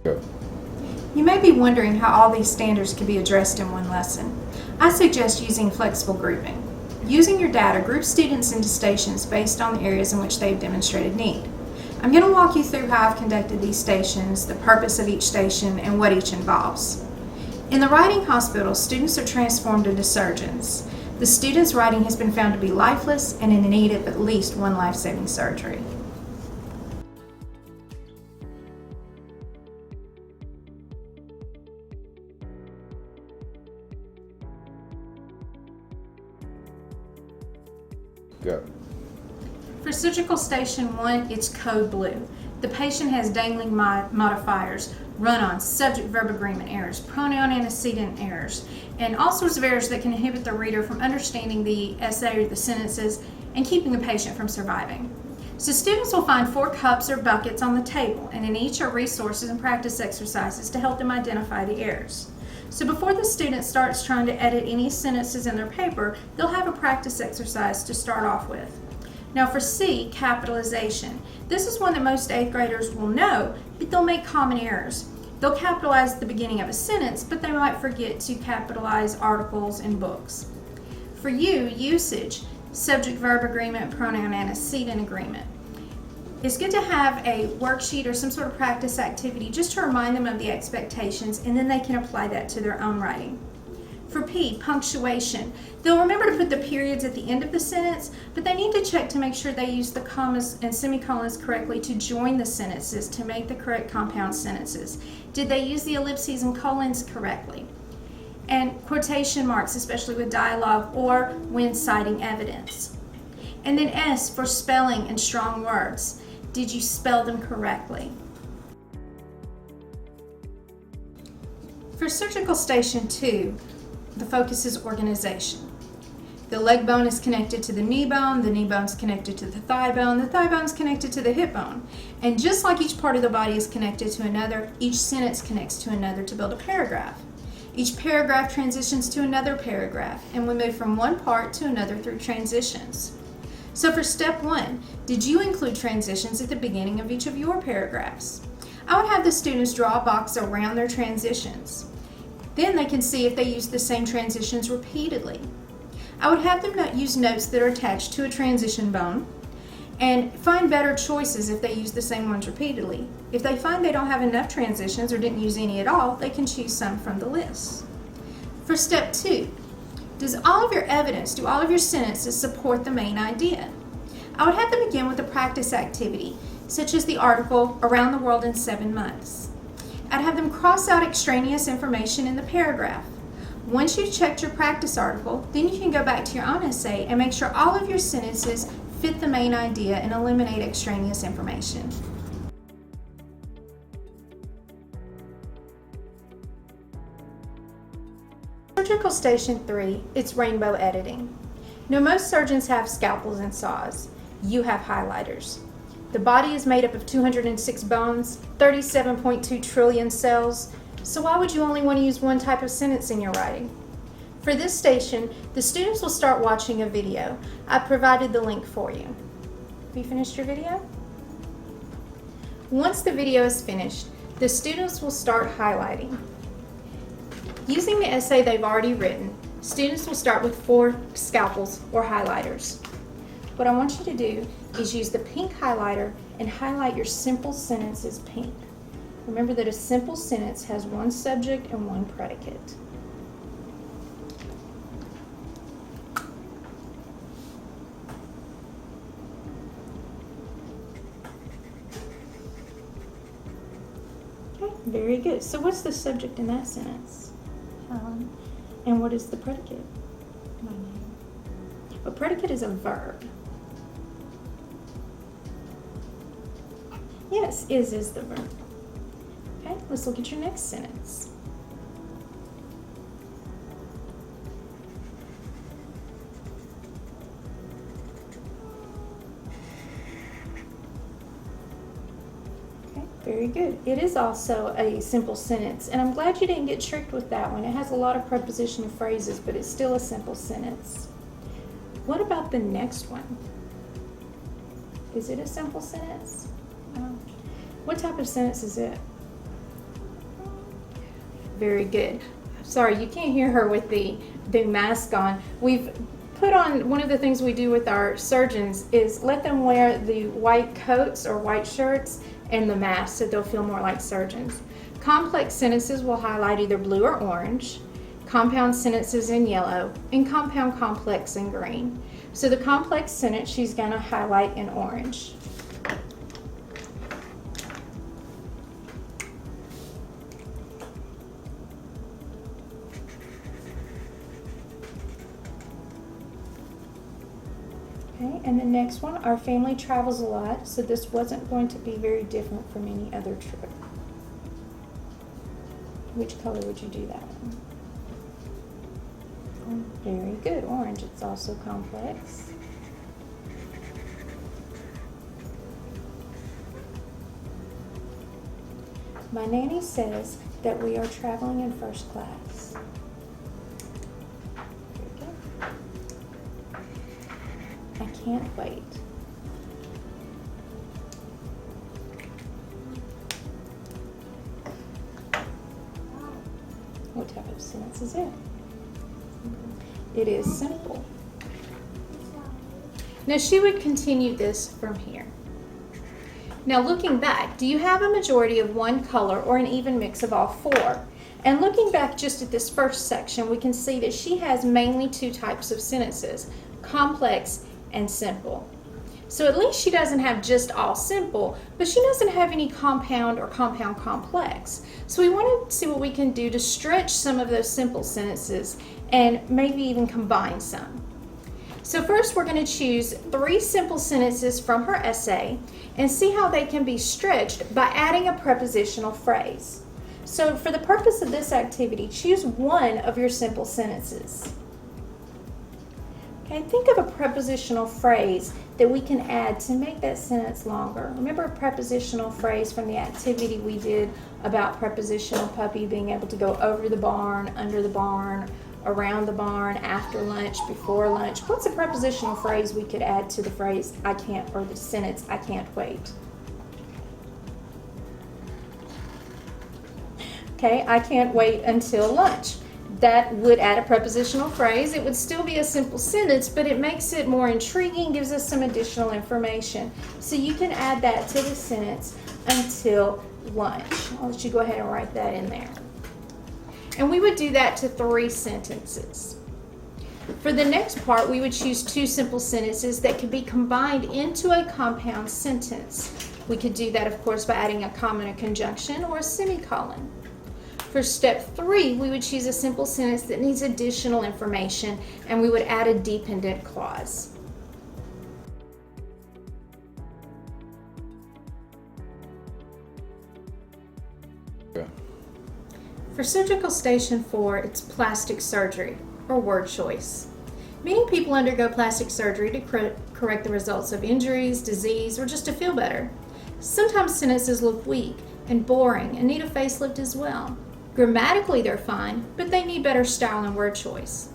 Go. You may be wondering how all these standards can be addressed in one lesson. I suggest using flexible grouping. Using your data, group students into stations based on the areas in which they've demonstrated need. I'm going to walk you through how I've conducted these stations, the purpose of each station, and what each involves. In the Riding Hospital, students are transformed into surgeons. The student's riding has been found to be lifeless and in need of at least one life-saving surgery. Go. For surgical station 1, it's code blue. The patient has dangling modifiers, run-on, subject-verb agreement errors, pronoun antecedent errors, and all sorts of errors that can inhibit the reader from understanding the essay or the sentences and keeping the patient from surviving. So students will find 4 cups or buckets on the table, and in each are resources and practice exercises to help them identify the errors. So before the student starts trying to edit any sentences in their paper, they'll have a practice exercise to start off with. Now for C, capitalization. This is one that most 8th graders will know, but they'll make common errors. They'll capitalize the beginning of a sentence, but they might forget to capitalize articles in books. For U, usage, subject-verb agreement, pronoun antecedent agreement. It's good to have a worksheet or some sort of practice activity just to remind them of the expectations, and then they can apply that to their own writing. For P, punctuation. They'll remember to put the periods at the end of the sentence, but they need to check to make sure they use the commas and semicolons correctly to join the sentences to make the correct compound sentences. Did they use the ellipses and colons correctly? And quotation marks, especially with dialogue or when citing evidence. And then S, for spelling and strong words. Did you spell them correctly? For surgical station 2, the focus is organization. The leg bone is connected to the knee bone is connected to the thigh bone is connected to the hip bone. And just like each part of the body is connected to another, each sentence connects to another to build a paragraph. Each paragraph transitions to another paragraph, and we move from one part to another through transitions. So for step 1, did you include transitions at the beginning of each of your paragraphs? I would have the students draw a box around their transitions. Then they can see if they use the same transitions repeatedly. I would have them use notes that are attached to a transition bone and find better choices if they use the same ones repeatedly. If they find they don't have enough transitions or didn't use any at all, they can choose some from the list. For step 2, do all of your sentences support the main idea? I would have them begin with a practice activity, such as the article, Around the World in 7 Months. I'd have them cross out extraneous information in the paragraph. Once you've checked your practice article, then you can go back to your own essay and make sure all of your sentences fit the main idea and eliminate extraneous information. Surgical station 3, it's rainbow editing. Now most surgeons have scalpels and saws. You have highlighters. The body is made up of 206 bones, 37.2 trillion cells, so why would you only want to use one type of sentence in your writing? For this station, the students will start watching a video. I provided the link for you. Have you finished your video? Once the video is finished, the students will start highlighting. Using the essay they've already written, students will start with 4 scalpels or highlighters. What I want you to do is use the pink highlighter and highlight your simple sentences pink. Remember that a simple sentence has one subject and one predicate. Okay, very good. So what's the subject in that sentence? Helen. And what is the predicate? My name. A predicate is a verb. Yes, is the verb. Okay, let's look at your next sentence. Okay, very good. It is also a simple sentence, and I'm glad you didn't get tricked with that one. It has a lot of preposition and phrases, but it's still a simple sentence. What about the next one? Is it a simple sentence? What type of sentence is it? Very good. Sorry, you can't hear her with the mask on. We've put on, one of the things we do with our surgeons is let them wear the white coats or white shirts and the mask so they'll feel more like surgeons. Complex sentences will highlight either blue or orange, compound sentences in yellow, and compound complex in green. So the complex sentence she's going to highlight in orange. Okay, and the next one, our family travels a lot, so this wasn't going to be very different from any other trip. Which color would you do that one? Very good, orange. It's also complex. My nanny says that we are traveling in first class. Very good. I can't wait. What type of sentence is it? It is simple. Now she would continue this from here. Now looking back, do you have a majority of one color or an even mix of all four? And looking back just at this first section, we can see that she has mainly two types of sentences, complex and simple. So at least she doesn't have just all simple, but she doesn't have any compound or compound complex. So we want to see what we can do to stretch some of those simple sentences and maybe even combine some. So first we're going to choose 3 simple sentences from her essay and see how they can be stretched by adding a prepositional phrase. So for the purpose of this activity, choose one of your simple sentences. Okay, think of a prepositional phrase that we can add to make that sentence longer. Remember a prepositional phrase from the activity we did about prepositional puppy being able to go over the barn, under the barn, around the barn, after lunch, before lunch. What's a prepositional phrase we could add to the phrase I can't, or the sentence I can't wait? Okay, I can't wait until lunch. That would add a prepositional phrase. It would still be a simple sentence, but it makes it more intriguing, gives us some additional information. So you can add that to the sentence until lunch. I'll let you go ahead and write that in there. And we would do that to 3 sentences. For the next part, we would choose 2 simple sentences that could be combined into a compound sentence. We could do that, of course, by adding a comma and a conjunction or a semicolon. For step 3, we would choose a simple sentence that needs additional information, and we would add a dependent clause. Yeah. For surgical station 4, it's plastic surgery, or word choice. Many people undergo plastic surgery to correct the results of injuries, disease, or just to feel better. Sometimes sentences look weak and boring and need a facelift as well. Grammatically, they're fine, but they need better style and word choice.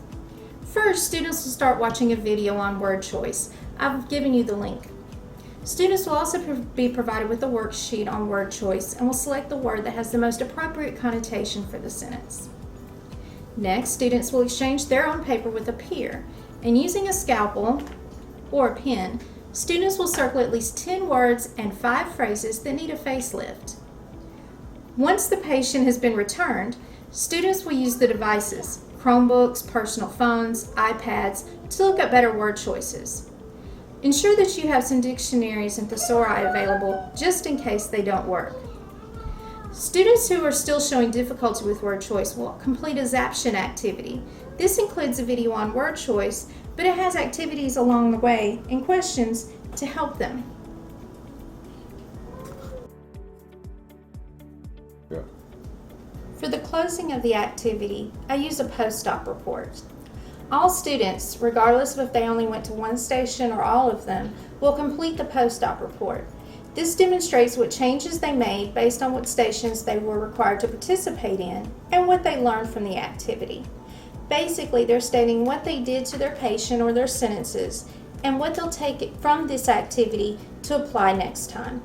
First, students will start watching a video on word choice. I've given you the link. Students will also be provided with a worksheet on word choice and will select the word that has the most appropriate connotation for the sentence. Next, students will exchange their own paper with a peer, and using a scalpel or a pen, students will circle at least 10 words and 5 phrases that need a facelift. Once the patient has been returned, students will use the devices, Chromebooks, personal phones, iPads, to look up better word choices. Ensure that you have some dictionaries and thesauri available just in case they don't work. Students who are still showing difficulty with word choice will complete a Zaption activity. This includes a video on word choice, but it has activities along the way and questions to help them. Yeah. For the closing of the activity, I use a post-op report. All students, regardless of if they only went to one station or all of them, will complete the post-op report. This demonstrates what changes they made based on what stations they were required to participate in and what they learned from the activity. Basically, they're stating what they did to their patient or their sentences and what they'll take from this activity to apply next time.